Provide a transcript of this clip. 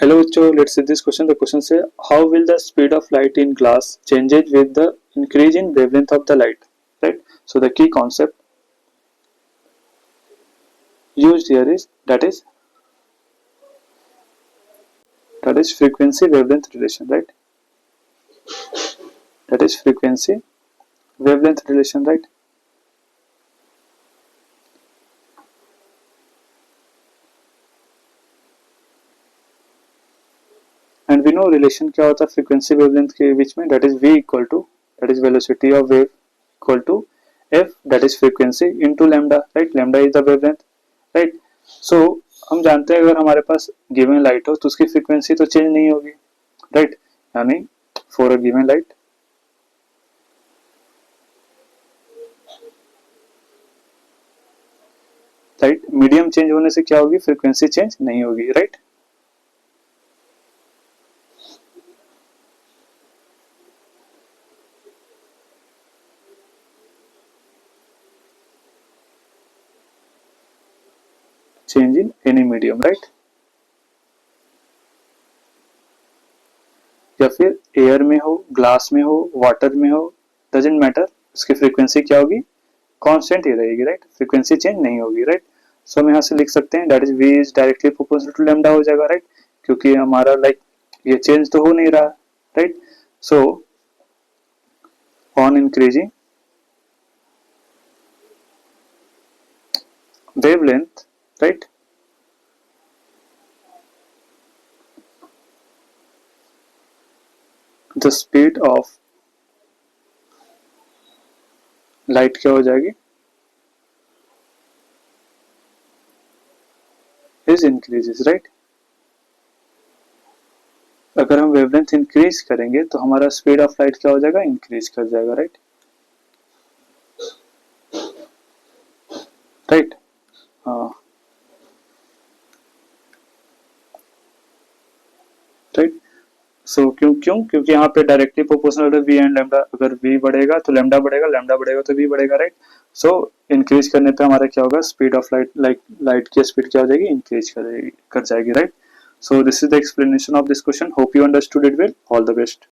Hello, Ucho. Let's see this question. The question says, how will the speed of light in glass changes with the increase in wavelength of the light? Right. So the key concept used here is that is frequency wavelength relation. Right. That is frequency wavelength relation. Right. And we know relation क्या होता है frequency wavelength के बीच में, that is v equal to, that is velocity of wave equal to f, that is frequency into lambda. Right. Lambda is the wavelength. Right. So हम जानते हैं अगर हमारे पास गिवन लाइट हो तो उसकी फ्रीक्वेंसी तो चेंज नहीं होगी. राइट. यानी for a given light medium change होने से क्या होगी, फ्रीक्वेंसी चेंज नहीं होगी. Right. Change in any medium. Right. या फिर एयर में हो, ग्लास में हो, वाटर में हो, डजेंट मैटर, उसकी फ्रीक्वेंसी क्या होगी, कांस्टेंट ही रहेगी. राइट. फ्रीक्वेंसी चेंज नहीं होगी. राइट. सो हम यहाँ से लिख सकते हैं that is V is directly proportional to lambda हो जाएगा. राइट. क्योंकि हमारा ये चेंज तो हो नहीं रहा. Right. So on increasing wavelength, right, the speed of light क्या हो जाएगी, is increases. right. अगर हम वेवलेंथ इंक्रीज करेंगे तो हमारा स्पीड ऑफ लाइट क्या हो जाएगा, इंक्रीज कर जाएगा. राइट. राइट. राइट. सो क्योंकि यहाँ पे डायरेक्टली प्रोपोर्शनल है वी एंड लैम्डा. अगर वी बढ़ेगा तो लैम्डा बढ़ेगा, लैम्डा बढ़ेगा तो वी बढ़ेगा. राइट. सो इंक्रीज करने पे हमारा क्या होगा, स्पीड ऑफ लाइट की स्पीड क्या हो जाएगी, इंक्रीज कर जाएगी. Right. So this is the explanation of this question. Hope you understood it well. All the best.